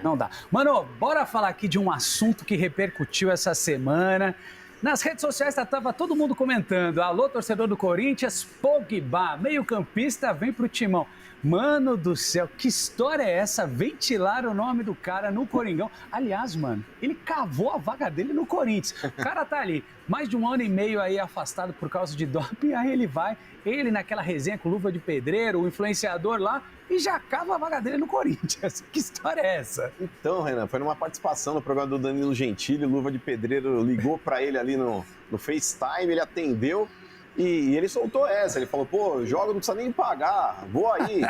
Não dá. Mano, bora falar aqui de um assunto que repercutiu essa semana. Nas redes sociais tava todo mundo comentando. Alô, torcedor do Corinthians, Pogba, meio-campista, vem pro timão. Mano do céu, que história é essa? Ventilaram o nome do cara no Coringão. Aliás, mano, ele cavou a vaga dele no Corinthians. O cara tá ali, mais de 1 ano e meio aí afastado por causa de doping, aí ele naquela resenha com luva de pedreiro, o influenciador lá, e já cava a vaga dele no Corinthians. Que história é essa? Então, Renan, foi numa participação no programa do Danilo Gentili, luva de pedreiro ligou pra ele ali no FaceTime, ele atendeu. E ele soltou essa, ele falou, pô, joga, não precisa nem pagar, vou aí.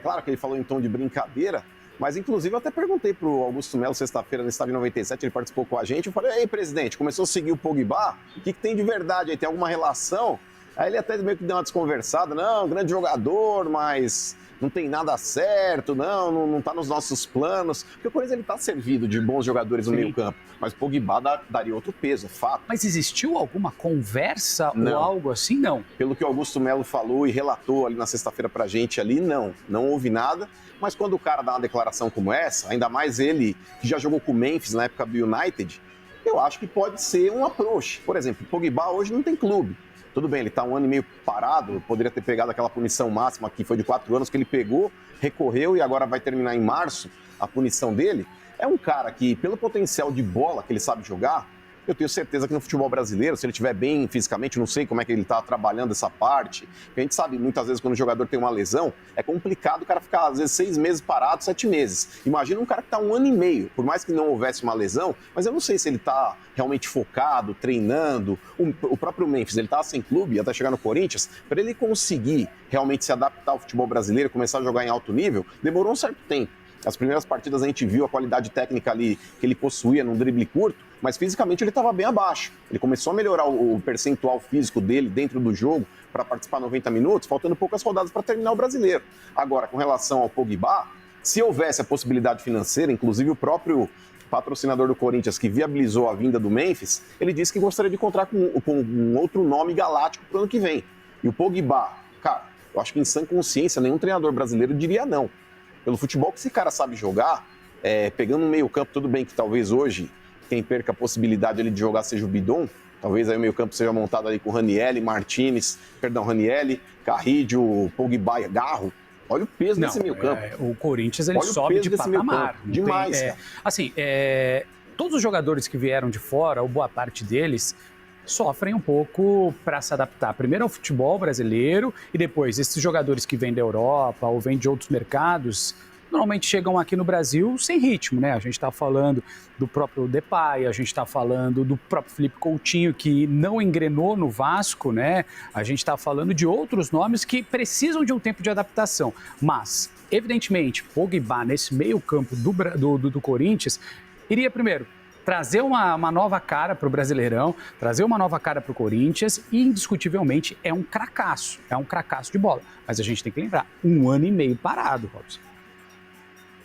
Claro que ele falou em tom de brincadeira, mas inclusive eu até perguntei pro Augusto Melo, sexta-feira, no Estádio 97, ele participou com a gente, eu falei, ei, presidente, começou a seguir o Pogba, o que tem de verdade aí, tem alguma relação? Aí ele até meio que deu uma desconversada, não, grande jogador, mas não tem nada certo, não tá nos nossos planos. Porque o Corinthians ele tá servido de bons jogadores no meio-campo, mas o Pogba daria outro peso, é fato. Mas existiu alguma conversa Não. ou algo assim? Não. Pelo que o Augusto Melo falou e relatou ali na sexta-feira pra gente ali, não houve nada. Mas quando o cara dá uma declaração como essa, ainda mais ele que já jogou com o Memphis na época do United, eu acho que pode ser um approach. Por exemplo, o Pogba hoje não tem clube. Tudo bem, ele está 1 ano e meio parado, poderia ter pegado aquela punição máxima que foi de 4 anos que ele pegou, recorreu e agora vai terminar em março a punição dele. É um cara que, pelo potencial de bola que ele sabe jogar, eu tenho certeza que no futebol brasileiro, se ele estiver bem fisicamente, não sei como é que ele está trabalhando essa parte, porque a gente sabe muitas vezes quando o jogador tem uma lesão, é complicado o cara ficar às vezes 6 meses parado, 7 meses. Imagina um cara que está 1 ano e meio, por mais que não houvesse uma lesão, mas eu não sei se ele está realmente focado, treinando. O próprio Memphis, ele estava sem clube até chegar no Corinthians, para ele conseguir realmente se adaptar ao futebol brasileiro, começar a jogar em alto nível, demorou um certo tempo. As primeiras partidas a gente viu a qualidade técnica ali que ele possuía num drible curto, mas fisicamente ele estava bem abaixo. Ele começou a melhorar o percentual físico dele dentro do jogo para participar 90 minutos, faltando poucas rodadas para terminar o brasileiro. Agora, com relação ao Pogba, se houvesse a possibilidade financeira, inclusive o próprio patrocinador do Corinthians que viabilizou a vinda do Memphis, ele disse que gostaria de contar com um outro nome galáctico para o ano que vem. E o Pogba, cara, eu acho que em sã consciência nenhum treinador brasileiro diria não. Pelo futebol que esse cara sabe jogar, pegando um meio campo, tudo bem que talvez hoje quem perca a possibilidade ali de jogar seja o Bidon, talvez aí o meio campo seja montado ali com Ranieri, Carrillo, Pogba e Garro. Olha o peso desse meio campo. O Corinthians ele sobe de patamar. Demais. Todos os jogadores que vieram de fora, ou boa parte deles, sofrem um pouco para se adaptar. Primeiro ao futebol brasileiro e depois esses jogadores que vêm da Europa ou vêm de outros mercados, normalmente chegam aqui no Brasil sem ritmo, né? A gente está falando do próprio Depay, a gente está falando do próprio Felipe Coutinho, que não engrenou no Vasco, né? A gente está falando de outros nomes que precisam de um tempo de adaptação. Mas, evidentemente, Pogba nesse meio campo do Corinthians iria primeiro trazer uma nova cara para o Brasileirão, trazer uma nova cara para o Corinthians e, indiscutivelmente, é um cracaço de bola. Mas a gente tem que lembrar, 1 ano e meio parado, Robson.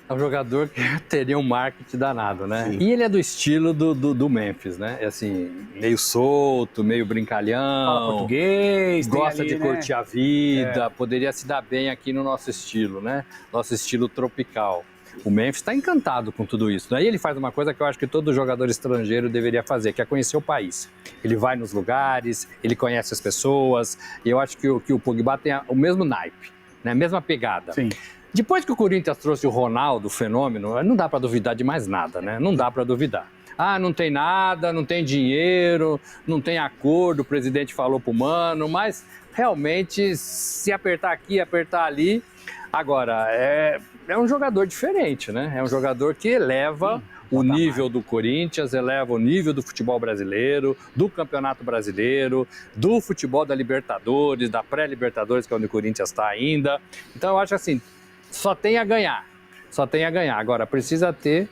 É um jogador que teria um marketing danado, né? Sim. E ele é do estilo do Memphis, né? É assim, meio solto, meio brincalhão. Fala português, gosta de curtir a vida, É. poderia se dar bem aqui no nosso estilo, né? Nosso estilo tropical. O Memphis está encantado com tudo isso. Daí ele faz uma coisa que eu acho que todo jogador estrangeiro deveria fazer, que é conhecer o país. Ele vai nos lugares, ele conhece as pessoas, e eu acho que o Pogba tem o mesmo naipe, né? A mesma pegada. Sim. Depois que o Corinthians trouxe o Ronaldo, o fenômeno, não dá para duvidar de mais nada, né? Não dá para duvidar. Ah, não tem nada, não tem dinheiro, não tem acordo, o presidente falou pro Mano, mas realmente, se apertar aqui, apertar ali... Agora, é um jogador diferente, né? É um jogador que eleva o nível do Corinthians, eleva o nível do futebol brasileiro, do Campeonato Brasileiro, do futebol da Libertadores, da pré-Libertadores, que é onde o Corinthians está ainda. Então, eu acho assim, só tem a ganhar. Agora, precisa ter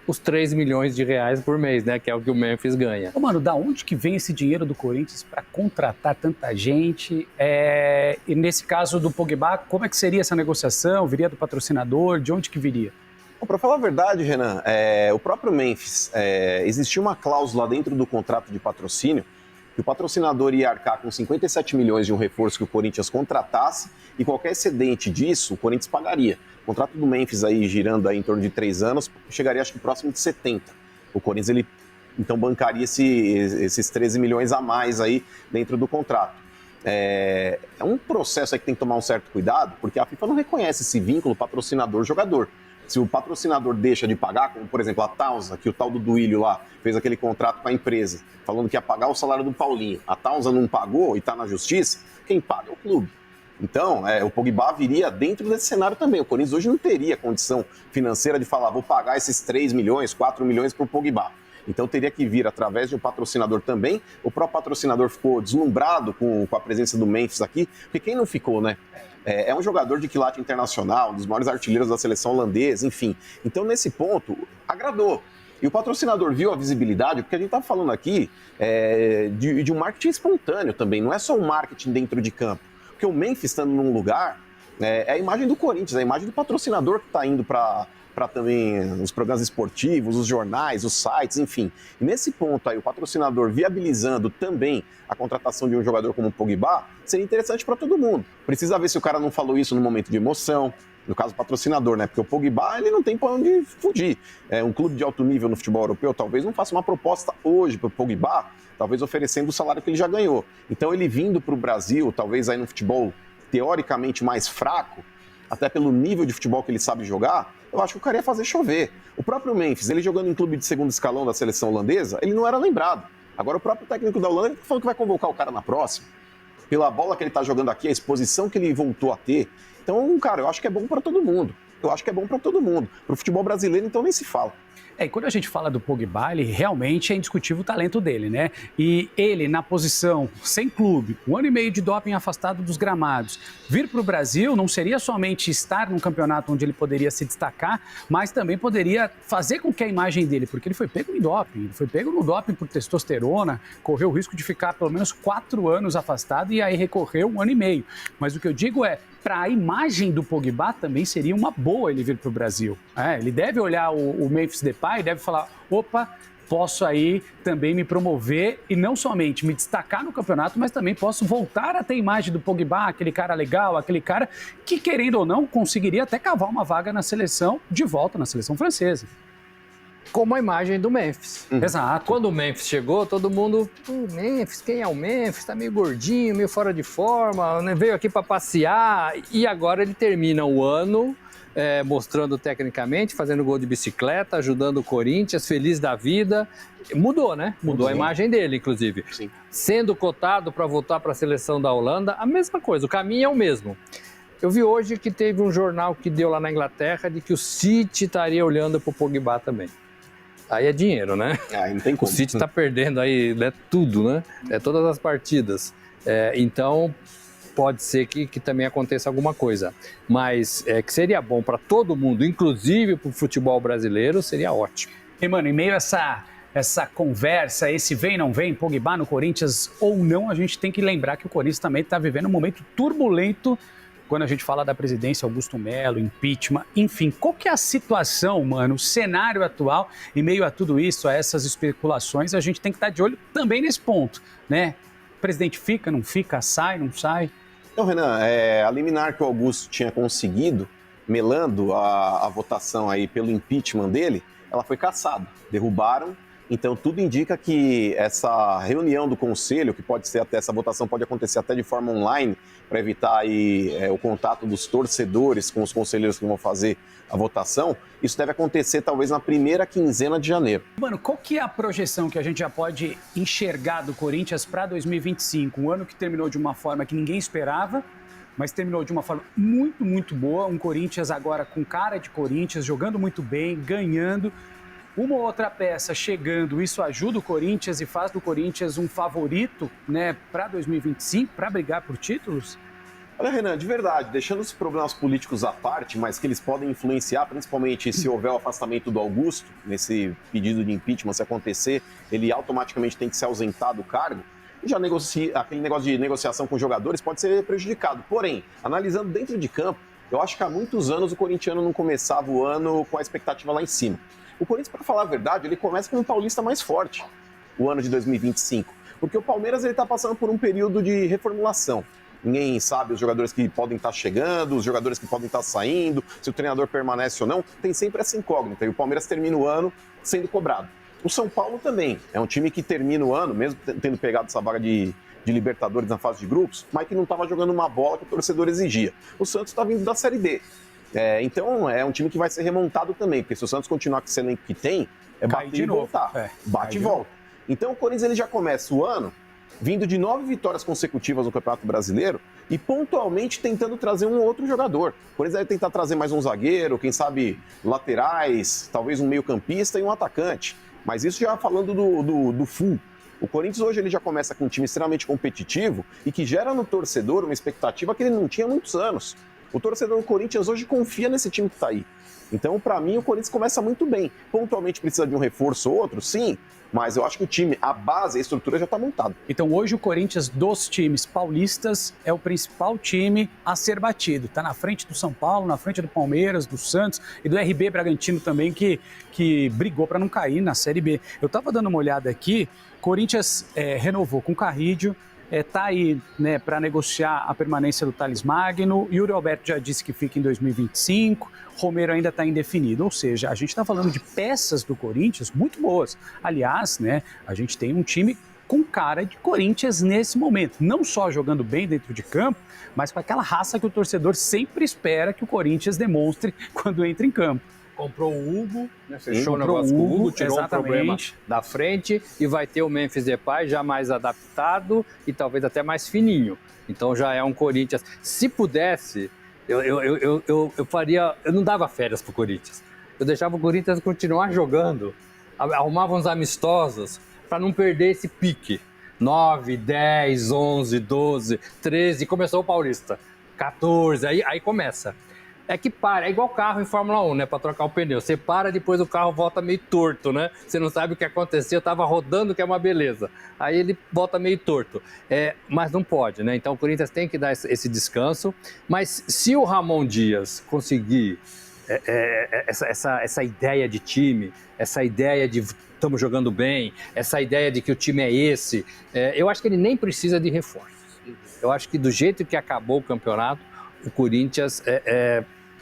os 3 milhões de reais por mês, né? Que é o que o Memphis ganha. Ô, mano, da onde que vem esse dinheiro do Corinthians para contratar tanta gente? E nesse caso do Pogba, como é que seria essa negociação? Viria do patrocinador? De onde que viria? Para falar a verdade, Renan, o próprio Memphis, existia uma cláusula dentro do contrato de patrocínio que o patrocinador ia arcar com 57 milhões de um reforço que o Corinthians contratasse e qualquer excedente disso o Corinthians pagaria. O contrato do Memphis aí girando aí em torno de 3 anos chegaria acho que próximo de 70. O Corinthians ele então bancaria esses 13 milhões a mais aí dentro do contrato. É um processo aí que tem que tomar um certo cuidado, porque a FIFA não reconhece esse vínculo patrocinador-jogador. Se o patrocinador deixa de pagar, como por exemplo a Tausa, que o tal do Duílio lá fez aquele contrato com a empresa, falando que ia pagar o salário do Paulinho, a Tausa não pagou e está na justiça, quem paga é o clube. Então, o Pogba viria dentro desse cenário também. O Corinthians hoje não teria condição financeira de falar, vou pagar esses 3 milhões, 4 milhões para o Pogba. Então teria que vir através de um patrocinador também. O próprio patrocinador ficou deslumbrado com a presença do Memphis aqui, porque quem não ficou, né? É um jogador de quilate internacional, um dos maiores artilheiros da seleção holandesa, enfim. Então, nesse ponto, agradou. E o patrocinador viu a visibilidade, porque a gente está falando aqui de um marketing espontâneo também, não é só um marketing dentro de campo. Porque o Memphis estando num lugar, é a imagem do Corinthians, é a imagem do patrocinador que está indo para também os programas esportivos, os jornais, os sites, enfim. E nesse ponto aí, o patrocinador viabilizando também a contratação de um jogador como o Pogba, seria interessante para todo mundo. Precisa ver se o cara não falou isso no momento de emoção, no caso o patrocinador, né? Porque o Pogba, ele não tem para onde fugir. Um clube de alto nível no futebol europeu talvez não faça uma proposta hoje para o Pogba, talvez oferecendo o salário que ele já ganhou. Então ele vindo para o Brasil, talvez aí no futebol teoricamente mais fraco, até pelo nível de futebol que ele sabe jogar, eu acho que o cara ia fazer chover. O próprio Memphis, ele jogando em clube de segundo escalão da seleção holandesa, ele não era lembrado. Agora o próprio técnico da Holanda falou que vai convocar o cara na próxima. Pela bola que ele tá jogando aqui, a exposição que ele voltou a ter. Então, cara, eu acho que é bom para todo mundo. Eu acho que é bom para todo mundo. Pro futebol brasileiro, então, nem se fala. E quando a gente fala do Pogba, ele realmente é indiscutível o talento dele, né? E ele, na posição, sem clube, 1 ano e meio de doping afastado dos gramados, vir para o Brasil não seria somente estar num campeonato onde ele poderia se destacar, mas também poderia fazer com que a imagem dele, porque ele foi pego em doping, ele foi pego no doping por testosterona, correu o risco de ficar pelo menos 4 anos afastado e aí recorreu 1 ano e meio. Mas o que eu digo é, para a imagem do Pogba também seria uma boa ele vir para o Brasil. Ele deve olhar o Memphis Depay e deve falar, opa, posso aí também me promover e não somente me destacar no campeonato, mas também posso voltar a ter a imagem do Pogba, aquele cara legal, aquele cara que, querendo ou não, conseguiria até cavar uma vaga na seleção, de volta na seleção francesa. Como a imagem do Memphis. Exato. Quando o Memphis chegou, todo mundo... Memphis, quem é o Memphis? Tá meio gordinho, meio fora de forma, né? Veio aqui para passear. E agora ele termina o ano mostrando tecnicamente, fazendo gol de bicicleta, ajudando o Corinthians, feliz da vida. Mudou, né? Mudou a imagem dele, inclusive. Sim. Sendo cotado para voltar para a seleção da Holanda, a mesma coisa, o caminho é o mesmo. Eu vi hoje que teve um jornal que deu lá na Inglaterra de que o City estaria olhando para o Pogba também. Aí é dinheiro, né? Não tem como. O City está perdendo aí tudo, né? Todas as partidas. Então, pode ser que também aconteça alguma coisa. Mas que seria bom para todo mundo, inclusive para o futebol brasileiro, seria ótimo. E, mano, em meio a essa conversa, esse vem, não vem, Pogba no Corinthians ou não, a gente tem que lembrar que o Corinthians também está vivendo um momento turbulento quando a gente fala da presidência Augusto Melo, impeachment, enfim, qual que é a situação, mano, o cenário atual, em meio a tudo isso, a essas especulações, a gente tem que estar de olho também nesse ponto, né? O presidente fica, não fica, sai, não sai? Então, Renan, a liminar que o Augusto tinha conseguido, melando a votação aí pelo impeachment dele, ela foi cassada, derrubaram. Então, tudo indica que essa reunião do conselho, que pode ser até, essa votação pode acontecer até de forma online, para evitar aí, o contato dos torcedores com os conselheiros que vão fazer a votação, isso deve acontecer talvez na primeira quinzena de janeiro. Mano, qual que é a projeção que a gente já pode enxergar do Corinthians para 2025? Um ano que terminou de uma forma que ninguém esperava, mas terminou de uma forma muito, muito boa. Um Corinthians agora com cara de Corinthians, jogando muito bem, ganhando. Uma ou outra peça chegando, isso ajuda o Corinthians e faz do Corinthians um favorito, né, para 2025, para brigar por títulos? Olha, Renan, de verdade, deixando os problemas políticos à parte, mas que eles podem influenciar, principalmente se houver o afastamento do Augusto, nesse pedido de impeachment, se acontecer, ele automaticamente tem que se ausentar do cargo, e já aquele negócio de negociação com jogadores pode ser prejudicado. Porém, analisando dentro de campo, eu acho que há muitos anos o corintiano não começava o ano com a expectativa lá em cima. O Corinthians, para falar a verdade, ele começa com um paulista mais forte, o ano de 2025. Porque o Palmeiras ele está passando por um período de reformulação. Ninguém sabe os jogadores que podem estar chegando, os jogadores que podem estar saindo, se o treinador permanece ou não. Tem sempre essa incógnita. E o Palmeiras termina o ano sendo cobrado. O São Paulo também. É um time que termina o ano, mesmo tendo pegado essa vaga de Libertadores na fase de grupos, mas que não estava jogando uma bola que o torcedor exigia. O Santos está vindo da Série D. Então é um time que vai ser remontado também, porque se o Santos continuar com esse elenco que tem, bater e voltar. Bate e volta. Então o Corinthians ele já começa o ano vindo de 9 vitórias consecutivas no Campeonato Brasileiro e pontualmente tentando trazer um outro jogador. O Corinthians vai tentar trazer mais um zagueiro, quem sabe laterais, talvez um meio-campista e um atacante. Mas isso já falando do full. O Corinthians hoje ele já começa com um time extremamente competitivo e que gera no torcedor uma expectativa que ele não tinha há muitos anos. O torcedor do Corinthians hoje confia nesse time que está aí. Então, para mim, o Corinthians começa muito bem. Pontualmente precisa de um reforço ou outro, sim, mas eu acho que o time, a base, a estrutura já está montada. Então, hoje o Corinthians dos times paulistas é o principal time a ser batido. Está na frente do São Paulo, na frente do Palmeiras, do Santos e do RB Bragantino também, que brigou para não cair na Série B. Eu estava dando uma olhada aqui, Corinthians renovou com o Carrídio, está aí, né, para negociar a permanência do Thales Magno. Yuri Alberto já disse que fica em 2025. Romero ainda está indefinido. Ou seja, a gente está falando de peças do Corinthians muito boas. Aliás, né, a gente tem um time com cara de Corinthians nesse momento. Não só jogando bem dentro de campo, mas com aquela raça que o torcedor sempre espera que o Corinthians demonstre quando entra em campo. Comprou o Hugo, né? Fechou o negócio com o Hugo, tirou o problema da frente e vai ter o Memphis Depay já mais adaptado e talvez até mais fininho. Então já é um Corinthians. Se pudesse, eu faria. Eu não dava férias pro Corinthians. Eu deixava o Corinthians continuar jogando, arrumava uns amistosos para não perder esse pique. 9, 10, 11, 12, 13, começou o Paulista. 14, aí começa. É que para, é igual carro em Fórmula 1, né? Para trocar o pneu. Você para, depois o carro volta meio torto, né? Você não sabe o que aconteceu, eu tava rodando, que é uma beleza. Aí ele volta meio torto. Mas não pode, né? Então o Corinthians tem que dar esse descanso. Mas se o Ramon Dias conseguir essa ideia de time, essa ideia de estamos jogando bem, essa ideia de que o time é esse, eu acho que ele nem precisa de reforços. Eu acho que do jeito que acabou o campeonato, o Corinthians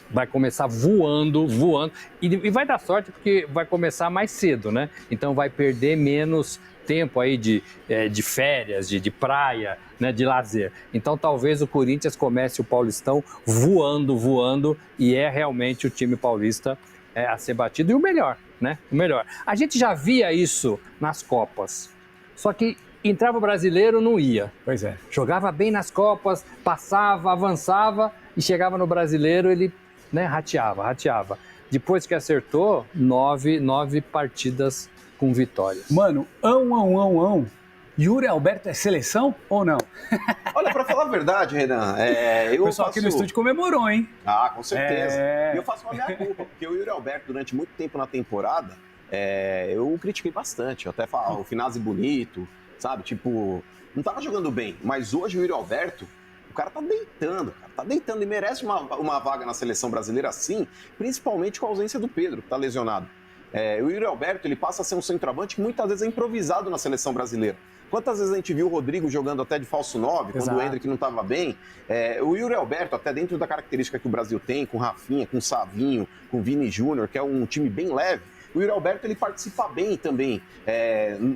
vai começar voando, e vai dar sorte porque vai começar mais cedo, né? Então vai perder menos tempo aí de férias, de praia, né, de lazer. Então talvez o Corinthians comece o Paulistão voando, e é realmente o time paulista a ser batido, e o melhor, né? O melhor. A gente já via isso nas Copas, só que entrava o brasileiro, não ia. Pois é. Jogava bem nas Copas, passava, avançava, e chegava no brasileiro, ele, né, rateava. Depois que acertou, 9 partidas com vitórias. Mano, Yuri Alberto é seleção ou não? Olha, pra falar a verdade, Renan, o pessoal aqui no estúdio comemorou, hein? Ah, com certeza. E eu faço uma meia-culpa, porque o Yuri Alberto, durante muito tempo na temporada, eu o critiquei bastante. Eu até falo, o Finazzi bonito, sabe? Tipo, não tava jogando bem. Mas hoje o Yuri Alberto, o cara tá deitando e merece uma vaga na seleção brasileira, sim, principalmente com a ausência do Pedro, que tá lesionado. O Yuri Alberto, ele passa a ser um centroavante que muitas vezes é improvisado na seleção brasileira. Quantas vezes a gente viu o Rodrigo jogando até de falso 9, quando o Endrick não estava bem? O Yuri Alberto, até dentro da característica que o Brasil tem, com Rafinha, com Savinho, com Vini Júnior, que é um time bem leve, o Yuri Alberto ele participa bem também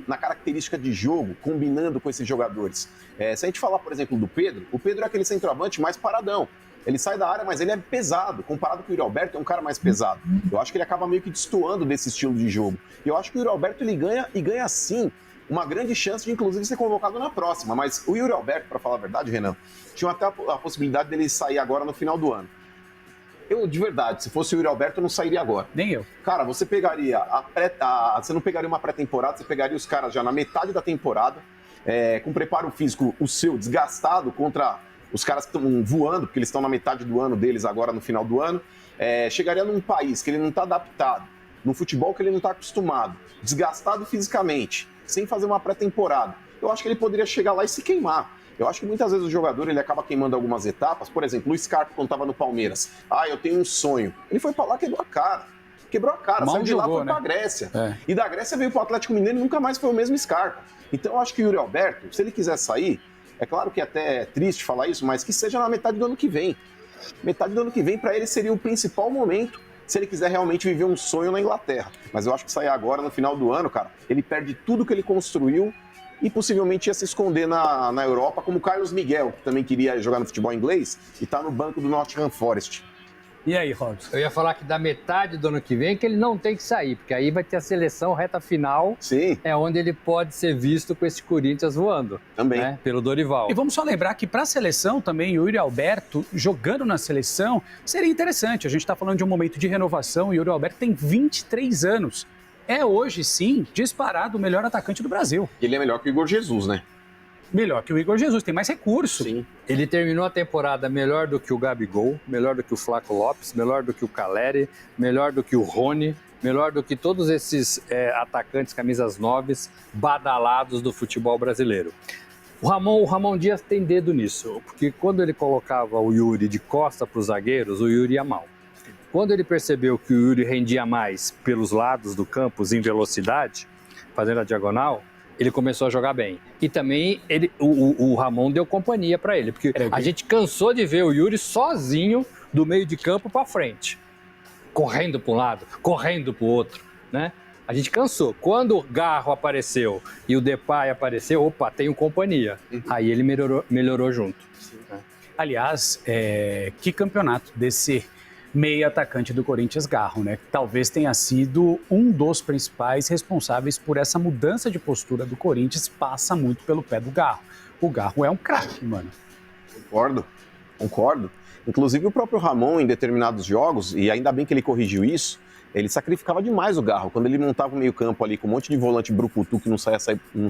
na característica de jogo, combinando com esses jogadores. Se a gente falar, por exemplo, do Pedro, o Pedro é aquele centroavante mais paradão. Ele sai da área, mas ele é pesado. Comparado com o Yuri Alberto, é um cara mais pesado. Eu acho que ele acaba meio que destoando desse estilo de jogo. E eu acho que o Yuri Alberto ele ganha sim uma grande chance de, inclusive, ser convocado na próxima. Mas o Yuri Alberto, para falar a verdade, Renan, tinha até a possibilidade dele sair agora no final do ano. Eu, de verdade, se fosse o Yuri Alberto, eu não sairia agora. Nem eu. Cara, você pegaria você não pegaria uma pré-temporada, você pegaria os caras já na metade da temporada, com preparo físico o seu desgastado contra os caras que estão voando, porque eles estão na metade do ano deles agora no final do ano. Chegaria num país que ele não está adaptado, num futebol que ele não está acostumado, desgastado fisicamente, sem fazer uma pré-temporada. Eu acho que ele poderia chegar lá e se queimar. Eu acho que muitas vezes o jogador ele acaba queimando algumas etapas. Por exemplo, o Scarpa, quando estava no Palmeiras. Eu tenho um sonho. Ele foi pra lá, quebrou a cara. quebrou a cara, Mal saiu de lá, jogou, foi né? pra Grécia. É. E da Grécia veio pro Atlético Mineiro e nunca mais foi o mesmo Scarpa. Então eu acho que o Yuri Alberto, se ele quiser sair, é claro que até é triste falar isso, mas que seja na metade do ano que vem. Metade do ano que vem para ele seria o principal momento se ele quiser realmente viver um sonho na Inglaterra. Mas eu acho que sair agora, no final do ano, cara, ele perde tudo que ele construiu e possivelmente ia se esconder na Europa, como o Carlos Miguel, que também queria jogar no futebol inglês e tá no banco do Nottingham Forest. E aí, Robson? Eu ia falar que da metade do ano que vem que ele não tem que sair, porque aí vai ter a seleção reta final, Sim, é onde ele pode ser visto com esse Corinthians voando, também. né, pelo Dorival. E vamos só lembrar que para a seleção também, o Yuri Alberto jogando na seleção seria interessante. A gente está falando de um momento de renovação. O Yuri Alberto tem 23 anos. É hoje, sim, disparado o melhor atacante do Brasil. Ele é melhor que o Igor Jesus, né? Melhor que o Igor Jesus, tem mais recurso. Sim. Ele terminou a temporada melhor do que o Gabigol, melhor do que o Flaco Lopes, melhor do que o Caleri, melhor do que o Rony, melhor do que todos esses atacantes camisas 9 badalados do futebol brasileiro. O Ramon Dias tem dedo nisso, porque quando ele colocava o Yuri de costa para os zagueiros, o Yuri ia mal. Quando ele percebeu que o Yuri rendia mais pelos lados do campo, em velocidade, fazendo a diagonal, ele começou a jogar bem. E também o Ramon deu companhia para ele, porque a gente cansou de ver o Yuri sozinho do meio de campo para frente, correndo para um lado, correndo para o outro, né? A gente cansou. Quando o Garro apareceu e o Depay apareceu, opa, tenho companhia. Aí ele melhorou junto. Aliás, que campeonato desse meia atacante do Corinthians, Garro, né? Talvez tenha sido um dos principais responsáveis por essa mudança de postura do Corinthians, passa muito pelo pé do Garro. O Garro é um craque, mano. Concordo. Inclusive o próprio Ramon, em determinados jogos, e ainda bem que ele corrigiu isso, ele sacrificava demais o Garro. Quando ele montava o meio-campo ali com um monte de volante brucutu que não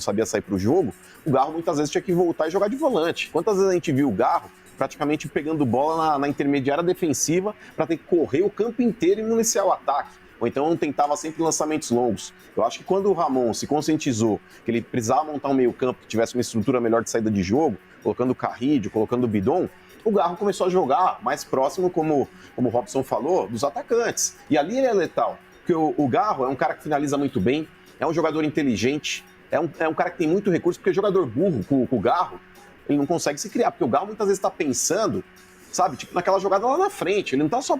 sabia sair pro jogo, o Garro muitas vezes tinha que voltar e jogar de volante. Quantas vezes a gente viu o Garro praticamente pegando bola na intermediária defensiva para ter que correr o campo inteiro e municiar o ataque? Ou então tentava sempre lançamentos longos. Eu acho que quando o Ramon se conscientizou que ele precisava montar um meio-campo que tivesse uma estrutura melhor de saída de jogo, colocando o Carrídio, colocando o Bidon, o Garro começou a jogar mais próximo, como o Robson falou, dos atacantes. E ali ele é letal, porque o Garro é um cara que finaliza muito bem, é um jogador inteligente, é um cara que tem muito recurso, porque jogador burro com o Garro, ele não consegue se criar, porque o Garro muitas vezes está pensando, sabe, tipo naquela jogada lá na frente, ele não está só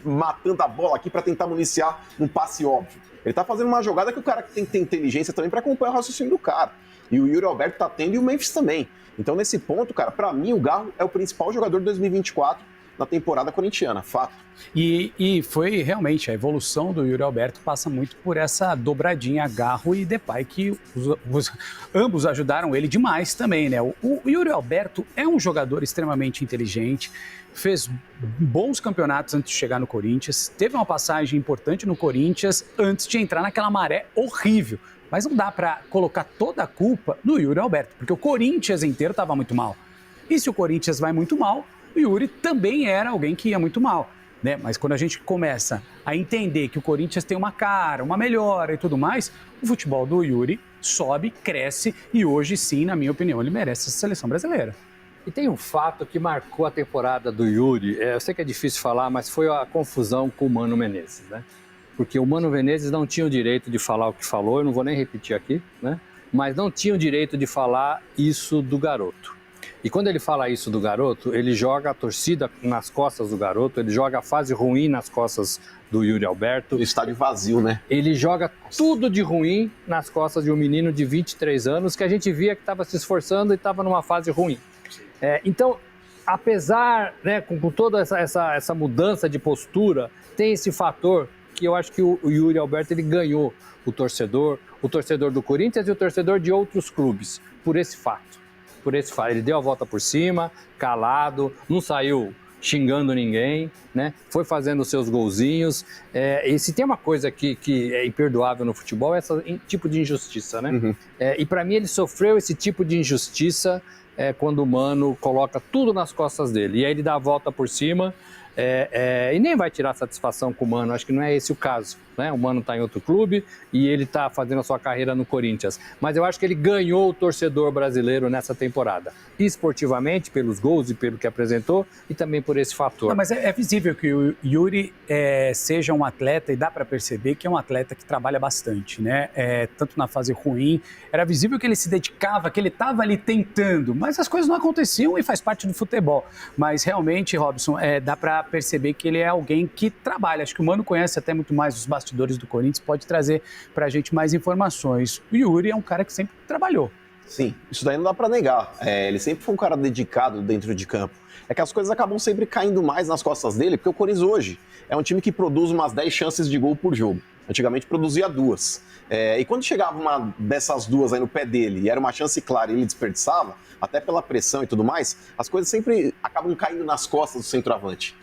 matando a bola aqui para tentar municiar um passe óbvio. Ele está fazendo uma jogada que o cara tem que ter inteligência também para acompanhar o raciocínio do cara. E o Yuri Alberto tá tendo e o Memphis também. Então, nesse ponto, cara, para mim, o Garro é o principal jogador de 2024 na temporada corintiana, fato. E foi realmente, a evolução do Yuri Alberto passa muito por essa dobradinha Garro e Depay, que ambos ajudaram ele demais também, né? O Yuri Alberto é um jogador extremamente inteligente, fez bons campeonatos antes de chegar no Corinthians, teve uma passagem importante no Corinthians antes de entrar naquela maré horrível. Mas não dá para colocar toda a culpa no Yuri Alberto, porque o Corinthians inteiro estava muito mal. E se o Corinthians vai muito mal, o Yuri também era alguém que ia muito mal, né? Mas quando a gente começa a entender que o Corinthians tem uma cara, uma melhora e tudo mais, o futebol do Yuri sobe, cresce e hoje sim, na minha opinião, ele merece essa seleção brasileira. E tem um fato que marcou a temporada do Yuri, eu sei que é difícil falar, mas foi a confusão com o Mano Menezes, né? Porque o Mano Menezes não tinha o direito de falar o que falou, eu não vou nem repetir aqui, né? Mas não tinha o direito de falar isso do garoto. E quando ele fala isso do garoto, ele joga a torcida nas costas do garoto, ele joga a fase ruim nas costas do Yuri Alberto. O estádio vazio, né? Ele joga tudo de ruim nas costas de um menino de 23 anos que a gente via que estava se esforçando e estava numa fase ruim. Então, apesar, né, com toda essa mudança de postura, tem esse fator que eu acho que o Yuri Alberto ele ganhou o torcedor do Corinthians e o torcedor de outros clubes, por esse fato. Ele deu a volta por cima, calado, não saiu xingando ninguém, né? Foi fazendo os seus golzinhos. E se tem uma coisa que é imperdoável no futebol, é esse tipo de injustiça, né? Uhum. E para mim ele sofreu esse tipo de injustiça quando o Mano coloca tudo nas costas dele. E aí ele dá a volta por cima e nem vai tirar satisfação com o Mano, acho que não é esse o caso, né? O Mano está em outro clube e ele está fazendo a sua carreira no Corinthians. Mas eu acho que ele ganhou o torcedor brasileiro nessa temporada, esportivamente, pelos gols e pelo que apresentou e também por esse fator. Não, mas é visível. visível que o Yuri seja um atleta, e dá para perceber que é um atleta que trabalha bastante, né? Tanto na fase ruim, era visível que ele se dedicava, que ele estava ali tentando, mas as coisas não aconteciam e faz parte do futebol. Mas realmente, Robson, dá para perceber que ele é alguém que trabalha. Acho que o Mano conhece até muito mais os bastidores do Corinthians, pode trazer para a gente mais informações. O Yuri é um cara que sempre trabalhou. Sim, isso daí não dá pra negar. Ele sempre foi um cara dedicado dentro de campo. É que as coisas acabam sempre caindo mais nas costas dele, porque o Corinthians hoje é um time que produz umas 10 chances de gol por jogo. Antigamente produzia 2. E quando chegava uma dessas 2 aí no pé dele e era uma chance clara e ele desperdiçava, até pela pressão e tudo mais, as coisas sempre acabam caindo nas costas do centroavante.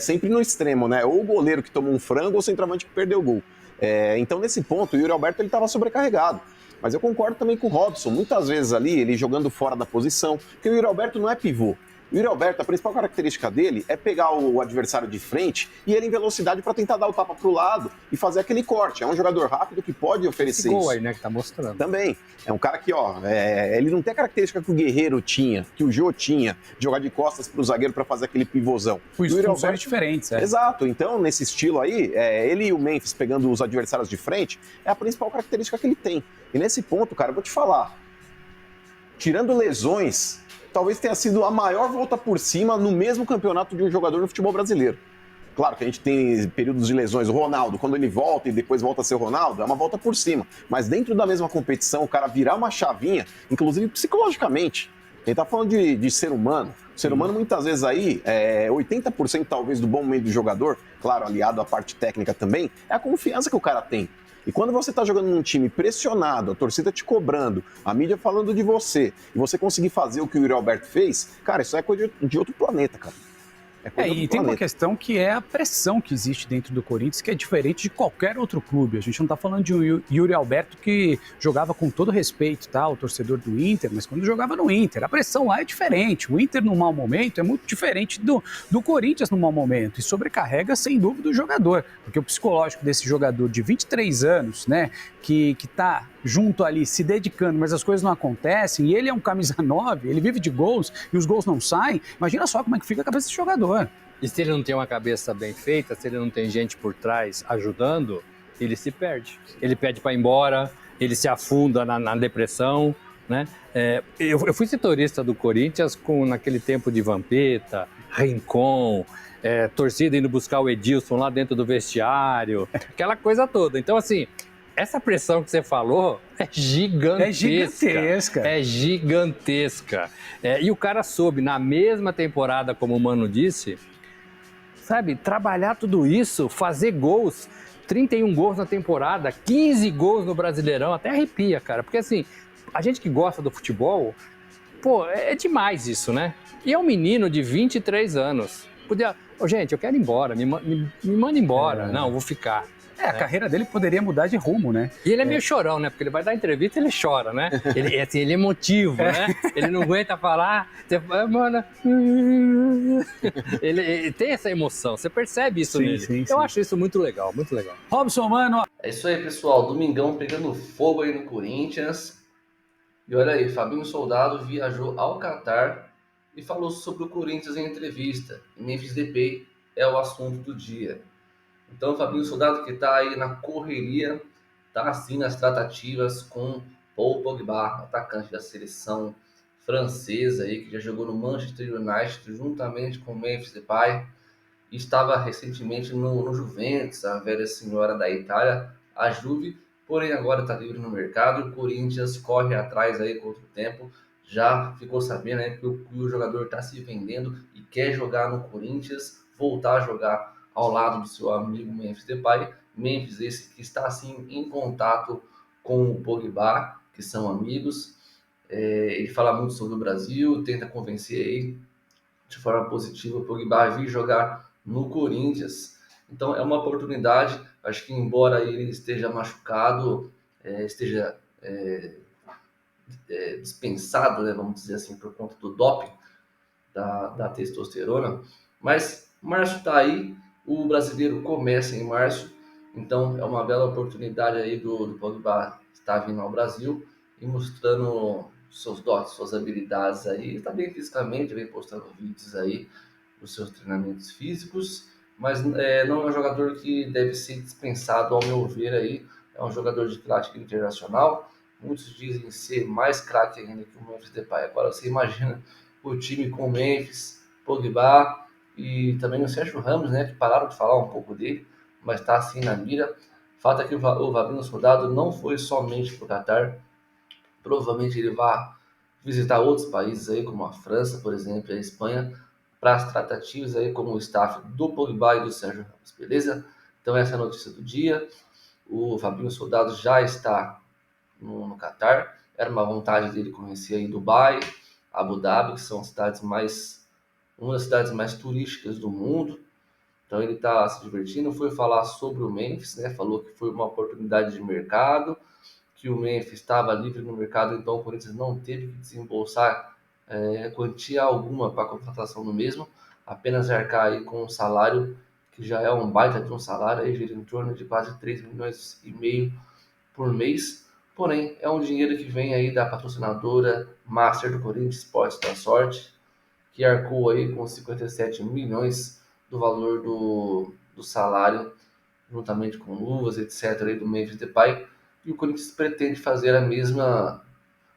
Sempre no extremo, né? Ou o goleiro que tomou um frango ou o centroavante que perdeu o gol. Então, nesse ponto, o Yuri Alberto estava sobrecarregado. Mas eu concordo também com o Robson, muitas vezes ali, ele jogando fora da posição, porque o Yuri Alberto não é pivô. O Yuri Alberto, a principal característica dele é pegar o adversário de frente e ele em velocidade para tentar dar o tapa para o lado e fazer aquele corte. É um jogador rápido que pode oferecer esse gol isso. aí, né, que tá mostrando. Também. É um cara que, ele não tem a característica que o Guerreiro tinha, que o Jô tinha, de jogar de costas para o zagueiro para fazer aquele pivôzão. Funções diferentes, Exato. Então, nesse estilo aí, ele e o Memphis pegando os adversários de frente, é a principal característica que ele tem. E nesse ponto, cara, eu vou te falar, tirando lesões, talvez tenha sido a maior volta por cima no mesmo campeonato de um jogador no futebol brasileiro. Claro que a gente tem períodos de lesões. O Ronaldo, quando ele volta e depois volta a ser o Ronaldo, é uma volta por cima. Mas dentro da mesma competição, o cara virar uma chavinha, inclusive psicologicamente. Ele tá falando de ser humano. O ser humano, muitas vezes aí, 80% talvez do bom momento do jogador, claro, aliado à parte técnica também, é a confiança que o cara tem. E quando você tá jogando num time pressionado, a torcida te cobrando, a mídia falando de você, e você conseguir fazer o que o Yuri Alberto fez, cara, isso é coisa de outro planeta, cara. E tem uma questão que é a pressão que existe dentro do Corinthians, que é diferente de qualquer outro clube. A gente não está falando de um Yuri Alberto que jogava com todo respeito, tá? O torcedor do Inter, mas quando jogava no Inter, a pressão lá é diferente. O Inter no mau momento é muito diferente do Corinthians no mau momento e sobrecarrega sem dúvida o jogador, porque o psicológico desse jogador de 23 anos, né, que tá junto ali, se dedicando, mas as coisas não acontecem, e ele é um camisa 9, ele vive de gols, e os gols não saem, imagina só como é que fica a cabeça desse jogador. E se ele não tem uma cabeça bem feita, se ele não tem gente por trás ajudando, ele se perde. Ele pede para ir embora, ele se afunda na depressão, né? Eu fui setorista do Corinthians naquele tempo de Vampeta, Rincon, torcida indo buscar o Edilson lá dentro do vestiário, aquela coisa toda. Então, assim, essa pressão que você falou é gigantesca. É gigantesca. E o cara soube, na mesma temporada, como o Mano disse, sabe, trabalhar tudo isso, fazer gols, 31 gols na temporada, 15 gols no Brasileirão, até arrepia, cara. Porque assim, a gente que gosta do futebol, pô, é demais isso, né? E é um menino de 23 anos. Podia, gente, eu quero ir embora, me manda embora. Não, vou ficar. A carreira dele poderia mudar de rumo, né? E ele é meio chorão, né? Porque ele vai dar entrevista e ele chora, né? Ele é emotivo, né? Ele não aguenta falar. Você fala, mano... ele tem essa emoção, você percebe isso nele. Sim. Eu acho isso muito legal, muito legal. Robson, Mano... É isso aí, pessoal. Domingão pegando fogo aí no Corinthians. E olha aí, Fabinho Soldado viajou ao Catar e falou sobre o Corinthians em entrevista. E Memphis Depay é o assunto do dia. Então, o Fabinho Soldado, que está aí na correria, está assim nas tratativas com Paul Pogba, atacante da seleção francesa, aí, que já jogou no Manchester United juntamente com Memphis Depay, e estava recentemente no Juventus, a velha senhora da Itália, a Juve, porém agora está livre no mercado e o Corinthians corre atrás aí com outro tempo. Já ficou sabendo, né, que o jogador está se vendendo e quer jogar no Corinthians, voltar a jogar ao lado do seu amigo Memphis Depay. Memphis, esse que está assim em contato com o Pogba, que são amigos. Ele fala muito sobre o Brasil, tenta convencer aí de forma positiva o Pogba a vir jogar no Corinthians. Então é uma oportunidade. Acho que embora ele esteja machucado, esteja dispensado, né, vamos dizer assim, por conta do doping da testosterona, mas março está aí. O brasileiro começa em março, então é uma bela oportunidade aí do Pogba estar vindo ao Brasil e mostrando seus dotes, suas habilidades aí. Está bem fisicamente, vem postando vídeos aí dos seus treinamentos físicos mas não é um jogador que deve ser dispensado, ao meu ver aí. É um jogador de clássico internacional. Muitos dizem ser mais craque ainda que o Memphis Depay. Agora você imagina o time com o Memphis, Pogba e também o Sérgio Ramos, né, que pararam de falar um pouco dele, mas está assim na mira. Fato é que o Fabinho Soldado não foi somente para o Qatar. Provavelmente ele vai visitar outros países aí, como a França, por exemplo, e a Espanha, para as tratativas aí como o staff do Pogba e do Sérgio Ramos, beleza? Então essa é a notícia do dia. O Fabinho Soldado já está no Catar. Era uma vontade dele conhecer aí Dubai, Abu Dhabi, que são uma das cidades mais turísticas do mundo. Então ele está se divertindo. Foi falar sobre o Memphis, né? Falou que foi uma oportunidade de mercado, que o Memphis estava livre no mercado, então o Corinthians não teve que desembolsar quantia alguma para a contratação do mesmo, apenas arcar aí com um salário que já é um baita de um salário, aí gira em torno de quase 3,5 milhões por mês. Porém, é um dinheiro que vem aí da patrocinadora Master do Corinthians, Esportes da Sorte, que arcou aí com 57 milhões do valor do salário, juntamente com luvas, etc., aí do Memphis Depay. E o Corinthians pretende fazer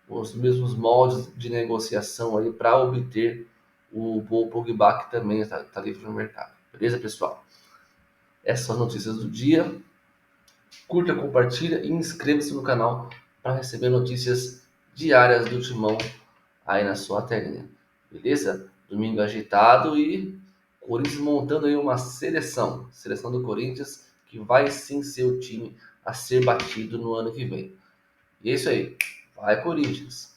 os mesmos moldes de negociação aí para obter o Paul Pogba, que também está livre no mercado. Beleza, pessoal? Essas são as notícias do dia. Curta, compartilha e inscreva-se no canal para receber notícias diárias do Timão aí na sua telinha. Beleza? Domingo agitado e Corinthians montando aí uma seleção do Corinthians, que vai sim ser o time a ser batido no ano que vem. E é isso aí. Vai, Corinthians!